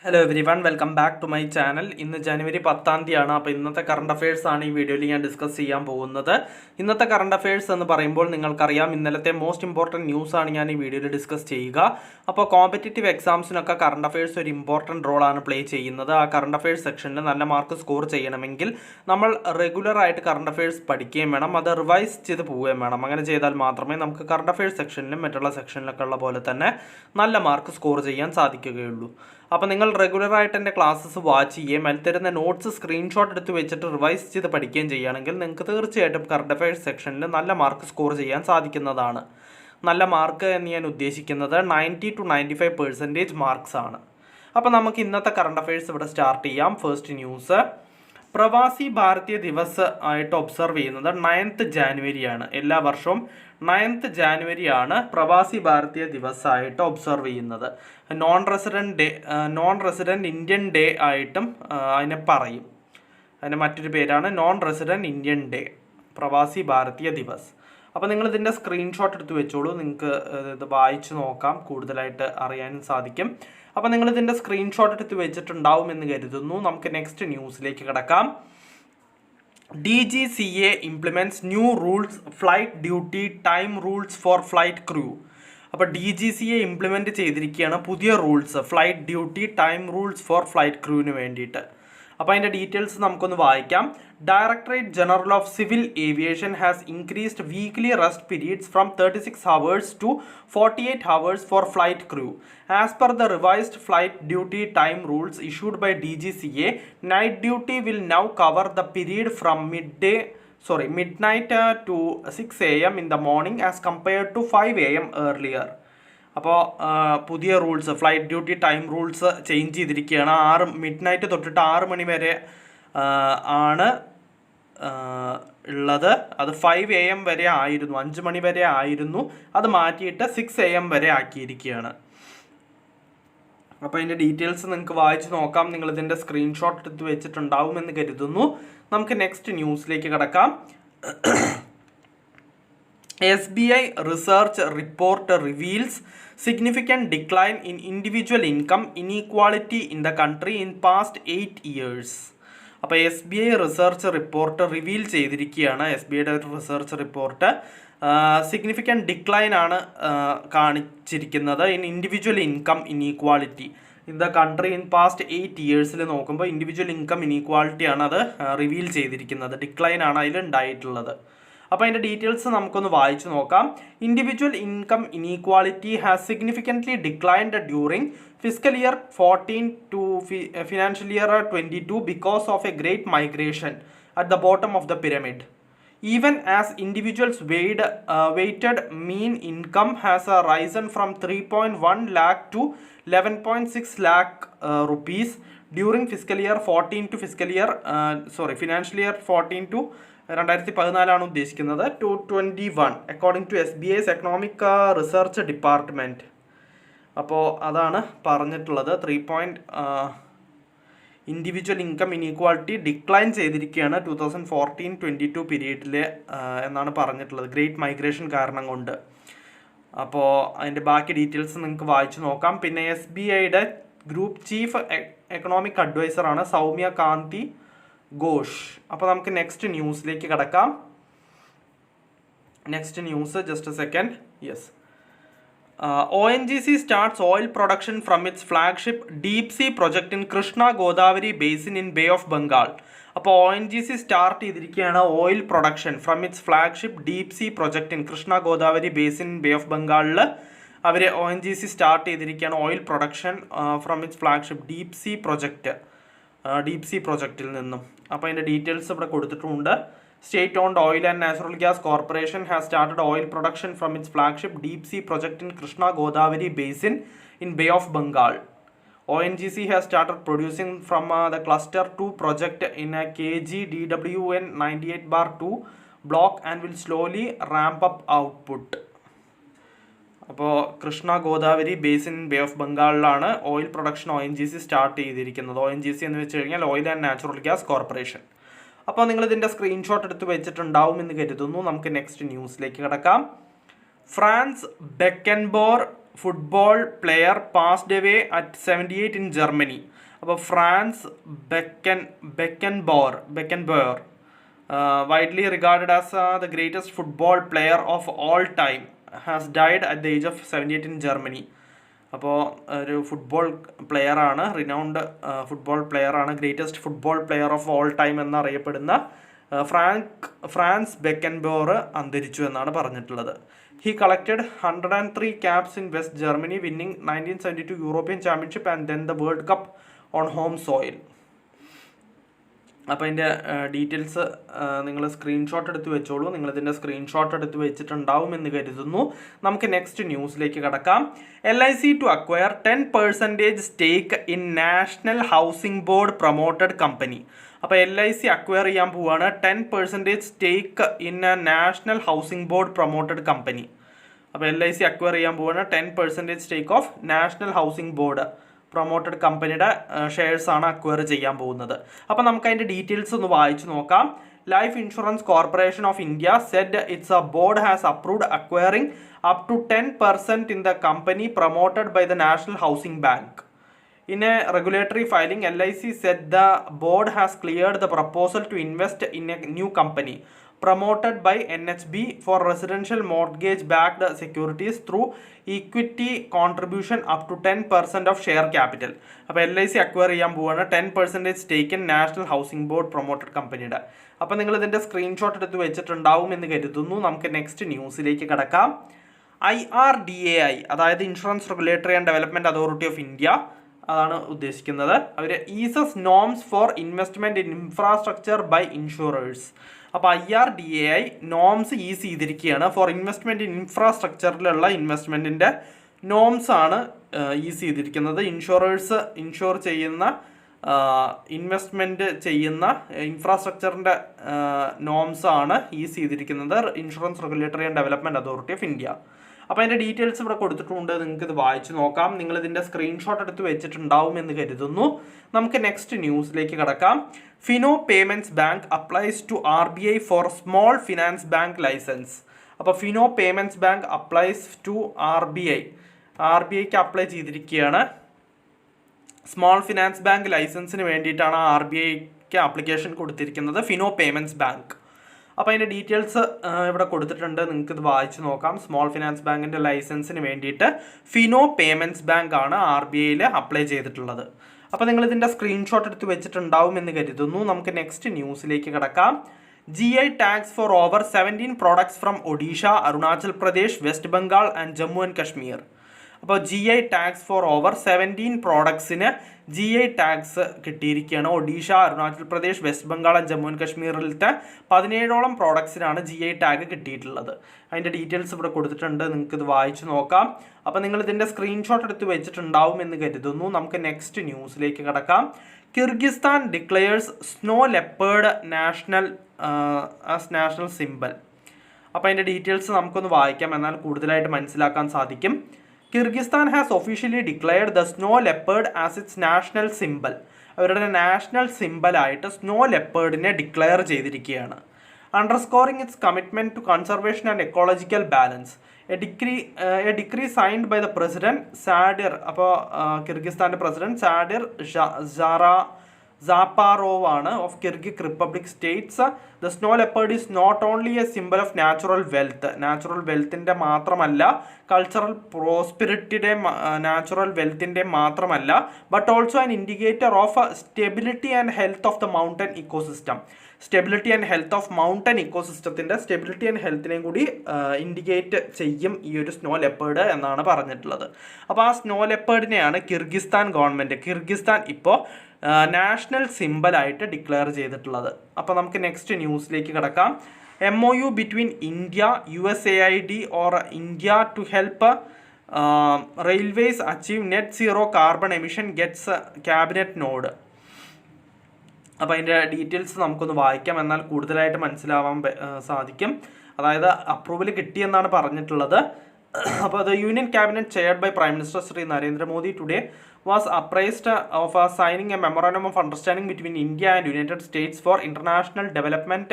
Hello everyone, welcome back to my channel. ഇന്ന് ജനുവരി 10-ാം തീയതിയാണ്. അപ്പോൾ ഇന്നത്തെ കറണ്ട് അഫയേഴ്സ് ആണ് ഈ വീഡിയോയിൽ ഞാൻ ഡിസ്കസ് ചെയ്യാൻ പോകുന്നത്. ഇന്നത്തെ കറണ്ട് അഫയേഴ്സ് എന്ന് പറയുമ്പോൾ നിങ്ങൾക്കറിയാം, ഇന്നലത്തെ മോസ്റ്റ് ഇമ്പോർട്ടൻറ്റ് ന്യൂസ് ആണ് ഞാൻ ഈ വീഡിയോയിൽ ഡിസ്കസ് ചെയ്യുക. അപ്പോൾ കോമ്പറ്റേറ്റീവ് എക്സാംസിനൊക്കെ കറണ്ട് അഫയേഴ്സ് ഒരു ഇമ്പോർട്ടൻറ്റ് റോളാണ് പ്ലേ ചെയ്യുന്നത്. ആ കറണ്ട് അഫയേഴ്സ് സെക്ഷനിൽ നല്ല മാർക്ക് സ്കോർ ചെയ്യണമെങ്കിൽ നമ്മൾ റെഗുലറായിട്ട് കറണ്ട് അഫയേഴ്സ് പഠിക്കുകയും വേണം, അത് റിവൈസ് ചെയ്ത് പോവുകയും വേണം. അങ്ങനെ ചെയ്താൽ മാത്രമേ നമുക്ക് കറണ്ട് അഫയേഴ്സ് സെക്ഷനിലും മറ്റുള്ള സെക്ഷനിലൊക്കെ ഉള്ള പോലെ തന്നെ നല്ല മാർക്ക് സ്കോർ ചെയ്യാൻ സാധിക്കുകയുള്ളൂ. അപ്പോൾ നിങ്ങൾ റെഗുലറായിട്ട് എൻ്റെ ക്ലാസ്സസ് വാച്ച് ചെയ്യുകയും അതിൽ തരുന്ന നോട്ട്സ് സ്ക്രീൻഷോട്ട് എടുത്ത് വെച്ചിട്ട് റിവൈസ് ചെയ്ത് പഠിക്കുകയും ചെയ്യുകയാണെങ്കിൽ നിങ്ങൾക്ക് തീർച്ചയായിട്ടും കറണ്ട് അഫയേഴ്സ് സെക്ഷനിൽ നല്ല മാർക്ക് സ്കോർ ചെയ്യാൻ സാധിക്കുന്നതാണ്. നല്ല മാർക്ക് എന്ന് ഞാൻ ഉദ്ദേശിക്കുന്നത് 90 to 95% മാർക്സ് ആണ്. അപ്പോൾ നമുക്ക് ഇന്നത്തെ കറണ്ട് അഫയേഴ്സ് ഇവിടെ സ്റ്റാർട്ട് ചെയ്യാം. ഫസ്റ്റ് ന്യൂസ്, പ്രവാസി ഭാരതീയ ദിവസ് ആയിട്ട് ഒബ്സർവ് ചെയ്യുന്നത് 9th ജാനുവരിയാണ്. എല്ലാ വർഷവും 9th ജാനുവരിയാണ് പ്രവാസി ഭാരതീയ ദിവസ് ആയിട്ട് ഒബ്സർവ് ചെയ്യുന്നത്. നോൺ റെസിഡൻറ്റ് ഇന്ത്യൻ ഡേ ആയിട്ടും അതിനെ പറയും. അതിന് മറ്റൊരു പേരാണ് non resident Indian day, Pravasi Bharatiya Divas. അപ്പോൾ നിങ്ങൾ ഇതിൻ്റെ സ്ക്രീൻഷോട്ട് എടുത്ത് വെച്ചോളൂ, നിങ്ങൾക്ക് ഇത് വായിച്ച് നോക്കാം, കൂടുതലായിട്ട് അറിയാനും സാധിക്കും. അപ്പോൾ നിങ്ങൾ ഇതിൻ്റെ സ്ക്രീൻഷോട്ട് എടുത്ത് വെച്ചിട്ടുണ്ടാവുമെന്ന് കരുതുന്നു. നമുക്ക് നെക്സ്റ്റ് ന്യൂസിലേക്ക് കിടക്കാം. DGCA implements new rules flight duty time rules for flight crew. അപ്പോൾ DGCA ഇംപ്ലിമെൻറ്റ് ചെയ്തിരിക്കുകയാണ് പുതിയ rules, flight duty time rules for flight ക്രൂവിന് വേണ്ടിയിട്ട്. അപ്പോൾ അതിൻ്റെ ഡീറ്റെയിൽസ് നമുക്കൊന്ന് വായിക്കാം. Directorate general of civil aviation has increased weekly rest periods from 36 hours to 48 hours for flight crew. As per the revised flight duty time rules issued by DGCA, night duty will now cover the period from midnight to 6 a.m. in the morning as compared to 5 a.m. earlier. അപ്പോൾ പുതിയ rules, flight duty time rules change ചെയ്തിരിക്കുകയാണ്. Midnight തൊട്ടിട്ട് 6 മണി വരെ ആണ് ഉള്ളത്. അത് 5 AM വരെ ആയിരുന്നു, 5 മണി വരെ ആയിരുന്നു. അത് മാറ്റിയിട്ട് 6 AM വരെ ആക്കിയിരിക്കുകയാണ്. അപ്പോൾ അതിൻ്റെ ഡീറ്റെയിൽസ് നിങ്ങൾക്ക് വായിച്ച് നോക്കാം. നിങ്ങളിതിൻ്റെ സ്ക്രീൻഷോട്ട് എടുത്ത് വെച്ചിട്ടുണ്ടാവുമെന്ന് കരുതുന്നു. നമുക്ക് നെക്സ്റ്റ് ന്യൂസിലേക്ക് കിടക്കാം. SBI research report reveals significant decline in individual income inequality in the country in past 8 years. അപ്പോൾ SBI റിസർച്ച് റിപ്പോർട്ട് റിവീൽ ചെയ്തിരിക്കുകയാണ്. SBIയുടെ റിസർച്ച് റിപ്പോർട്ട് സിഗ്നിഫിക്കൻറ്റ് ഡിക്ലൈൻ ആണ് കാണിച്ചിരിക്കുന്നത് in individual income inequality in the country in past 8 yearsൽ നോക്കുമ്പോൾ individual income ഇനീക്വാളിറ്റിയാണ് അത് reveal ചെയ്തിരിക്കുന്നത്. Decline ആണ് അതിൽ ഉണ്ടായിട്ടുള്ളത്. അപ്പോൾ അതിൻ്റെ ഡീറ്റെയിൽസ് നമുക്കൊന്ന് വായിച്ചു നോക്കാം. Individual income inequality has significantly declined during fiscal year 14 to financial year 22 because of A great migration at the bottom of the pyramid. Even as individuals weighted mean income has risen from 3.1 lakh to 11.6 lakh rupees during fiscal year 14 to financial year 14 to 2014 ഉദ്ദേശിക്കുന്നത് to 21 according to SBI's economic research department. അപ്പോൾ അതാണ് പറഞ്ഞിട്ടുള്ളത്. Individual income inequality decline ചെയ്തിരിക്കുകയാണ് 2014-22 പീരീഡിൽ എന്നാണ് പറഞ്ഞിട്ടുള്ളത്, great migration കാരണം കൊണ്ട്. അപ്പോൾ അതിൻ്റെ ബാക്കി ഡീറ്റെയിൽസ് നിങ്ങൾക്ക് വായിച്ചു നോക്കാം. പിന്നെ SBIയുടെ ഗ്രൂപ്പ് ചീഫ് എക്കണോമിക് അഡ്വൈസറാണ് സൗമ്യ കാന്തി ഘോഷ്. അപ്പോൾ നമുക്ക് നെക്സ്റ്റ് ന്യൂസിലേക്ക് കിടക്കാം. Next news, just A second. Yes, ONGC starts oil production from its flagship deep sea project in Krishna Godavari basin in Bay of Bengal. അപ്പോൾ ONGC സ്റ്റാർട്ട് ചെയ്തിരിക്കുകയാണ് oil production from its flagship deep sea project in Krishna Godavari basin bay of ബംഗാളിൽ അവർ ONGC start ചെയ്തിരിക്കുകയാണ് oil production from its flagship deep sea പ്രൊജക്റ്റിൽ നിന്നും. അപ്പോൾ അതിൻ്റെ details ഇവിടെ കൊടുത്തിട്ടുണ്ട്. State owned Oil and Natural Gas Corporation has started oil production from its flagship deep sea project in Krishna Godavari basin in Bay of Bengal. ONGC has started producing from the cluster 2 project in a KG-DWN 98/2 block and will slowly ramp up output. അപ്പോൾ Krishna Godavari basin bay of ബംഗാളിലാണ് oil production ONGC start ചെയ്തിരിക്കുന്നത്. ONGC എന്ന് വെച്ച് കഴിഞ്ഞാൽ oil and natural gas corporation. അപ്പോൾ നിങ്ങളിതിൻ്റെ screenshot എടുത്ത് വെച്ചിട്ടുണ്ടാവുമെന്ന് കരുതുന്നു. നമുക്ക് നെക്സ്റ്റ് ന്യൂസിലേക്ക് കിടക്കാം. Franz Beckenbauer football player passed away at 78 in Germany. അപ്പോൾ Franz Beckenbauer widely regarded as the greatest football player of all time has died at the age of 78 in Germany. അപ്പോൾ ഒരു football പ്ലെയറാണ്, renowned football പ്ലെയറാണ്, greatest football player of all time എന്നറിയപ്പെടുന്ന Franz Beckenbauer അന്തരിച്ചു എന്നാണ് പറഞ്ഞിട്ടുള്ളത്. He collected 103 caps in West Germany, winning 1972 European Championship and then the World Cup on home soil. അപ്പോൾ അതിൻ്റെ ഡീറ്റെയിൽസ് നിങ്ങൾ സ്ക്രീൻഷോട്ട് എടുത്ത് വെച്ചോളൂ. നിങ്ങളിതിൻ്റെ സ്ക്രീൻഷോട്ട് എടുത്ത് വെച്ചിട്ടുണ്ടാവും എന്ന് കരുതുന്നു. നമുക്ക് നെക്സ്റ്റ് ന്യൂസിലേക്ക് കടക്കാം. LIC to acquire 10% stake in national housing board promoted company. അപ്പോൾ LIC അക്വയർ ചെയ്യാൻ പോവുകയാണ് 10% stake in a national housing board promoted company. അപ്പോൾ LIC അക്വയർ ചെയ്യാൻ പോവുകയാണ് 10% stake of national housing board promoted കമ്പനിയുടെ ഷെയർസ് ആണ് അക്വയർ ചെയ്യാൻ പോകുന്നത്. അപ്പോൾ നമുക്ക് അതിൻ്റെ ഡീറ്റെയിൽസ് ഒന്ന് വായിച്ചു നോക്കാം. Life insurance corporation of India said its a board has approved acquiring up to 10% in the company promoted by the national housing bank. In a regulatory filing, LIC said the board has cleared the proposal to invest in a new company promoted by NHB for residential mortgage-backed securities through equity contribution up to 10% of share capital. അപ്പോൾ LIC acquire ചെയ്യാൻ പോവുകയാണ് 10% stake in national housing board promoted കമ്പനിയുടെ. അപ്പോൾ നിങ്ങൾ ഇതിൻ്റെ screenshot എടുത്ത് വെച്ചിട്ടുണ്ടാവും എന്ന് കരുതുന്നു. നമുക്ക് നെക്സ്റ്റ് ന്യൂസിലേക്ക് കടക്കാം. IRDAI, അതായത് insurance regulatory and development authority of India, അതാണ് ഉദ്ദേശിക്കുന്നത്. അവർ eases norms for investment in infrastructure by insurers. അപ്പോൾ IRDAI നോംസ് ഈസ് ചെയ്തിരിക്കുകയാണ്. ഫോർ ഇൻവെസ്റ്റ്മെൻറ്റ് ഇൻ ഇൻഫ്രാസ്ട്രക്ചറിലുള്ള ഇൻവെസ്റ്റ്മെൻറ്റിൻ്റെ നോംസ് ആണ് ഈസ് ചെയ്തിരിക്കുന്നത്. ഇൻഷുറേഴ്സ് ഇൻഷുർ ചെയ്യുന്ന ഇൻവെസ്റ്റ്മെൻറ്റ് ചെയ്യുന്ന ഇൻഫ്രാസ്ട്രക്ചറിൻ്റെ നോംസ് ആണ് ഈസ് ചെയ്തിരിക്കുന്നത് insurance regulatory and development authority of India. അപ്പോൾ അതിൻ്റെ ഡീറ്റെയിൽസ് ഇവിടെ കൊടുത്തിട്ടുണ്ട്, നിങ്ങൾക്ക് ഇത് വായിച്ച് നോക്കാം. നിങ്ങളിതിൻ്റെ സ്ക്രീൻഷോട്ട് എടുത്ത് വെച്ചിട്ടുണ്ടാവും എന്ന് കരുതുന്നു. നമുക്ക് നെക്സ്റ്റ് ന്യൂസിലേക്ക് കടക്കാം. Fino payments bank applies to RBI for small finance bank licence. അപ്പോൾ Fino payments bank applies to RBIക്ക് അപ്ലൈ ചെയ്തിരിക്കുകയാണ്. സ്മോൾ ഫിനാൻസ് ബാങ്ക് ലൈസൻസിന് വേണ്ടിയിട്ടാണ് RBIക്ക് ആപ്ലിക്കേഷൻ കൊടുത്തിരിക്കുന്നത്, ഫിനോ പേയ്മെൻറ്റ്സ് ബാങ്ക്. അപ്പോൾ അതിൻ്റെ ഡീറ്റെയിൽസ് ഇവിടെ കൊടുത്തിട്ടുണ്ട്, നിങ്ങൾക്ക് ഇത് വായിച്ച് നോക്കാം. സ്മോൾ ഫിനാൻസ് ബാങ്കിൻ്റെ ലൈസൻസിന് വേണ്ടിയിട്ട് ഫിനോ പേയ്മെൻറ്റ്സ് ബാങ്ക് ആണ് RBIയിൽ അപ്ലൈ ചെയ്തിട്ടുള്ളത്. അപ്പോൾ നിങ്ങളിതിൻ്റെ സ്ക്രീൻഷോട്ട് എടുത്ത് വെച്ചിട്ടുണ്ടാവും എന്ന് കരുതുന്നു. നമുക്ക് നെക്സ്റ്റ് ന്യൂസിലേക്ക് കിടക്കാം. GI tags for over 17 products from Odisha, Arunachal Pradesh, west Bengal and Jammu and Kashmir. അപ്പോൾ GI ടാക്സ് ഫോർ ഓവർ 17 പ്രോഡക്ട്സിന് GI ടാക്സ് കിട്ടിയിരിക്കുകയാണ്. Odisha, Arunachal Pradesh, west Bengal and Jammu and കശ്മീരിലത്തെ 17ഓളം പ്രോഡക്ട്സിനാണ് GI ടാഗ് കിട്ടിയിട്ടുള്ളത്. അതിൻ്റെ ഡീറ്റെയിൽസ് ഇവിടെ കൊടുത്തിട്ടുണ്ട്, നിങ്ങൾക്ക് ഇത് വായിച്ച് നോക്കാം. അപ്പോൾ നിങ്ങൾ ഇതിൻ്റെ സ്ക്രീൻഷോട്ട് എടുത്ത് വെച്ചിട്ടുണ്ടാവും എന്ന് കരുതുന്നു. നമുക്ക് നെക്സ്റ്റ് ന്യൂസിലേക്ക് കിടക്കാം. Kyrgyzstan declares snow leopard national symbol. അപ്പോൾ അതിൻ്റെ ഡീറ്റെയിൽസ് നമുക്കൊന്ന് വായിക്കാം, എന്നാൽ കൂടുതലായിട്ട് മനസ്സിലാക്കാൻ സാധിക്കും. Kyrgyzstan has officially declared the snow leopard as its national symbol. അവരുടെ നാഷണൽ സിംബലായിട്ട് സ്നോ ലെപ്പേർഡിനെ ഡിക്ലെയർ ചെയ്തിരിക്കുകയാണ്. Underscoring its commitment to conservation and ecological balance. A decree signed by the president Sadyr. അപ്പോൾ കിർഗിസ്ഥാൻ്റെ പ്രസിഡന്റ് സാഡിർ സാപ്പാറോവ് ആണ് of Kyrgyz republic states. The snow leopard is not only a symbol of natural വെൽത്തിൻ്റെ മാത്രമല്ല, cultural പ്രോസ്പിരിറ്റിയുടെ natural വെൽത്തിൻ്റെ മാത്രമല്ല, but also an indicator of stability and health of the mountain ecosystem. Stability and health of mountain ഇക്കോസിസ്റ്റത്തിൻ്റെ stability and ഹെൽത്തിനെയും കൂടി indicate ചെയ്യും ഈ ഒരു സ്നോ ലെപ്പേർഡ് എന്നാണ് പറഞ്ഞിട്ടുള്ളത്. അപ്പോൾ ആ സ്നോ ലെപ്പേർഡിനെയാണ് കിർഗിസ്ഥാൻ ഇപ്പോൾ നാഷണൽ സിംബലായിട്ട് ഡിക്ലെയർ ചെയ്തിട്ടുള്ളത്. അപ്പോൾ നമുക്ക് നെക്സ്റ്റ് ന്യൂസിലേക്ക് കിടക്കാം. MOU between India, USAID or India to help railways achieve net zero carbon emission gets cabinet nod. അപ്പോൾ അതിൻ്റെ ഡീറ്റെയിൽസ് നമുക്കൊന്ന് വായിക്കാം, എന്നാൽ കൂടുതലായിട്ട് മനസ്സിലാവാൻ സാധിക്കും. അതായത് അപ്രൂവൽ കിട്ടിയെന്നാണ് പറഞ്ഞിട്ടുള്ളത്. അപ്പോൾ the union cabinet chaired by prime minister Shri Narendra Modi today was apprised of signing a memorandum of understanding between India and United States for international development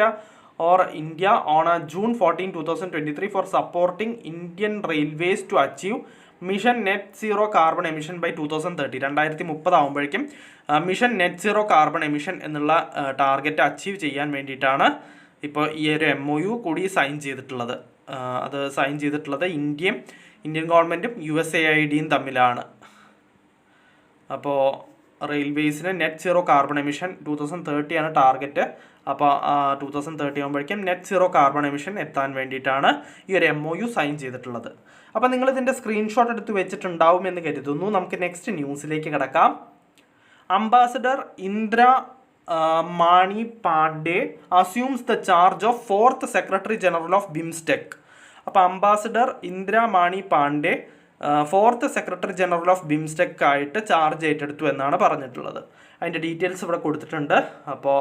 or India on June 14, 2023 for supporting Indian railways to achieve mission net zero carbon emission by 2030 2030 ആകുമ്പോഴേക്കും mission net zero carbon emission എന്നുള്ള target achieve ചെയ്യാൻ വേണ്ടിയിട്ടാണ് ഇപ്പോൾ ഈ ഒരു MOU കൂടി sign ചെയ്തിട്ടുള്ളത്. അത് സൈൻ ചെയ്തിട്ടുള്ളത് ഇന്ത്യൻ ഗവൺമെൻറ്റും USAIDയും തമ്മിലാണ്. അപ്പോൾ റെയിൽവേസിന് നെറ്റ് സീറോ കാർബൺ എമിഷൻ 2030 ആണ് ടാർഗറ്റ്. അപ്പോൾ 2030 ആകുമ്പോഴേക്കും നെറ്റ് സീറോ കാർബൺ എമിഷൻ എത്താൻ വേണ്ടിയിട്ടാണ് ഈ ഒരു MOU സൈൻ ചെയ്തിട്ടുള്ളത്. അപ്പോൾ നിങ്ങളിതിൻ്റെ സ്ക്രീൻഷോട്ട് എടുത്ത് വെച്ചിട്ടുണ്ടാവും എന്ന് കരുതുന്നു. നമുക്ക് നെക്സ്റ്റ് ന്യൂസിലേക്ക് കിടക്കാം. Ambassador Indra Mani Pandey assumes the charge of 4th secretary general of BIMSTEC. അപ്പോൾ ambassador Indra Mani Pandey 4th secretary general of BIMSTEC ആയിട്ട് ചാർജ് ഏറ്റെടുത്തു എന്നാണ് പറഞ്ഞിട്ടുള്ളത്. അതിൻ്റെ ഡീറ്റെയിൽസ് ഇവിടെ കൊടുത്തിട്ടുണ്ട്. അപ്പോൾ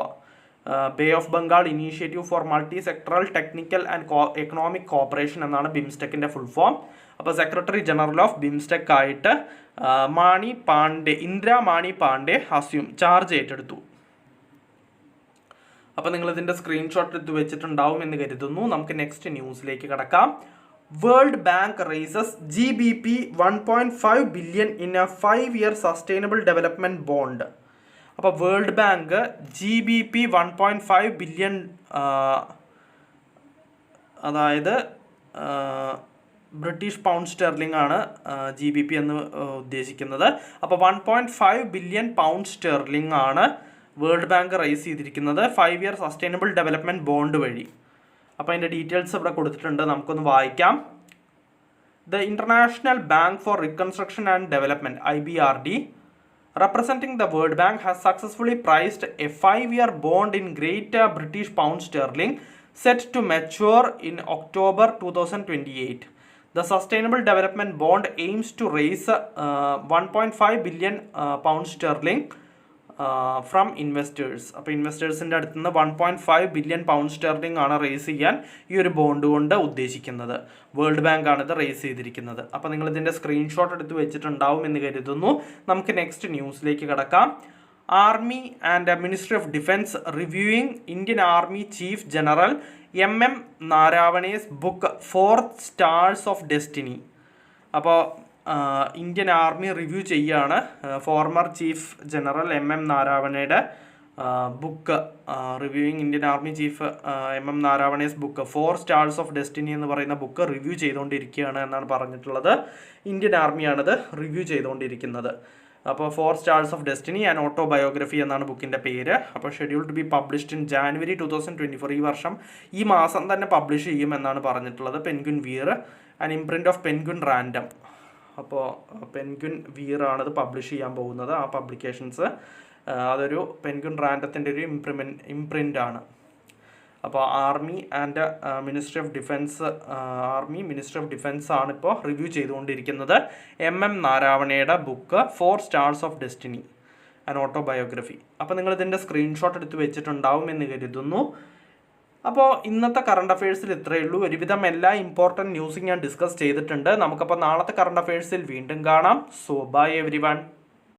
bay of Bengal initiative for multi sectoral technical and economic cooperation എന്നാണ് ബിംസ്റ്റെക്കിൻ്റെ ഫുൾ ഫോം. അപ്പോൾ സെക്രട്ടറി ജനറൽ ഓഫ് ബിംസ്റ്റെക് ആയിട്ട് ഇന്ദ്ര മാണി പാണ്ഡെ ചാർജ് ഏറ്റെടുത്തു. അപ്പോൾ നിങ്ങളിതിൻ്റെ സ്ക്രീൻഷോട്ട് എടുത്ത് വെച്ചിട്ടുണ്ടാവും എന്ന് കരുതുന്നു. നമുക്ക് നെക്സ്റ്റ് ന്യൂസിലേക്ക് കിടക്കാം. World bank races GBP 1.5 billion in A 5-year sustainable development bond. അപ്പോൾ വേൾഡ് ബാങ്ക് GBP 1.5 ബില്യൺ, അതായത് ബ്രിട്ടീഷ് പൗണ്ട് സ്റ്റെർലിംഗ് ആണ് GBP എന്ന് ഉദ്ദേശിക്കുന്നത്. അപ്പോൾ 1.5 ബില്യൺ പൗണ്ട് സ്റ്റെർലിംഗ് ആണ് വേൾഡ് ബാങ്ക് റൈസ് ചെയ്തിരിക്കുന്നത് 5-year സസ്റ്റൈനബിൾ ഡെവലപ്മെൻറ്റ് ബോണ്ട് വഴി. അപ്പോൾ അതിൻ്റെ ഡീറ്റെയിൽസ് ഇവിടെ കൊടുത്തിട്ടുണ്ട്, നമുക്കൊന്ന് വായിക്കാം. The international bank for reconstruction and development IBRD representing the World Bank has successfully priced a 5-year bond in Great British Pound Sterling set to mature in October 2028. The Sustainable Development Bond aims to raise 1.5 billion pound sterling from investors. അപ്പോൾ ഇൻവെസ്റ്റേഴ്സിൻ്റെ അടുത്ത് നിന്ന് 1.5 billion pound sterling ആണ് raise ചെയ്യാൻ ഈ ഒരു bond കൊണ്ട് ഉദ്ദേശിക്കുന്നത്. World bank ആണ് ഇത് റേസ് ചെയ്തിരിക്കുന്നത്. അപ്പോൾ നിങ്ങളിതിൻ്റെ സ്ക്രീൻഷോട്ട് എടുത്ത് വെച്ചിട്ടുണ്ടാവും എന്ന് കരുതുന്നു. നമുക്ക് നെക്സ്റ്റ് ന്യൂസിലേക്ക് കിടക്കാം. Army and ministry of defence reviewing Indian army chief general MM Naravane's book 4 Stars of Destiny. അപ്പോൾ ഇന്ത്യൻ ആർമി റിവ്യൂ ചെയ്യുകയാണ് ഫോർമർ ചീഫ് ജനറൽ MM നാരാവണയുടെ book. Reviewing Indian army chief MM Naravane's book 4 Stars of Destiny എന്ന് പറയുന്ന book review ചെയ്തുകൊണ്ടിരിക്കുകയാണ് എന്നാണ് പറഞ്ഞിട്ടുള്ളത്. Indian ആർമിയാണിത് review ചെയ്തുകൊണ്ടിരിക്കുന്നത്. അപ്പോൾ 4 Stars of Destiny and autobiography എന്നാണ് ബുക്കിൻ്റെ പേര്. അപ്പോൾ schedule to be published in January 2024. ഈ മാസം തന്നെ പബ്ലിഷ് ചെയ്യുമെന്നാണ് പറഞ്ഞിട്ടുള്ളത്. Penguin Veer and imprint of Penguin Random. അപ്പോൾ പെൻഗ്വിൻ വീറാണിത് പബ്ലിഷ് ചെയ്യാൻ പോകുന്നത്. ആ പബ്ലിക്കേഷൻസ് അതൊരു പെൻഗ്വിൻ റാൻഡത്തിൻ്റെ ഒരു ഇംപ്രിൻ്റ് ആണ്. അപ്പോൾ ആർമി മിനിസ്ട്രി ഓഫ് ഡിഫൻസ് ആണിപ്പോൾ റിവ്യൂ ചെയ്തുകൊണ്ടിരിക്കുന്നത് MM നാരാവണയുടെ book 4 Stars of Destiny and autobiography. അപ്പോൾ നിങ്ങളിതിൻ്റെ സ്ക്രീൻഷോട്ട് എടുത്ത് വെച്ചിട്ടുണ്ടാവും എന്ന് കരുതുന്നു. അപ്പോൾ ഇന്നത്തെ കറണ്ട് അഫയേഴ്സിൽ ഇത്രയേ ഉള്ളൂ. ഒരുവിധം എല്ലാ ഇമ്പോർട്ടൻറ്റ് ന്യൂസും ഞാൻ ഡിസ്കസ് ചെയ്തിട്ടുണ്ട്. നമുക്കപ്പോൾ നാളത്തെ കറണ്ട് അഫയേഴ്സിൽ വീണ്ടും കാണാം. So bye everyone.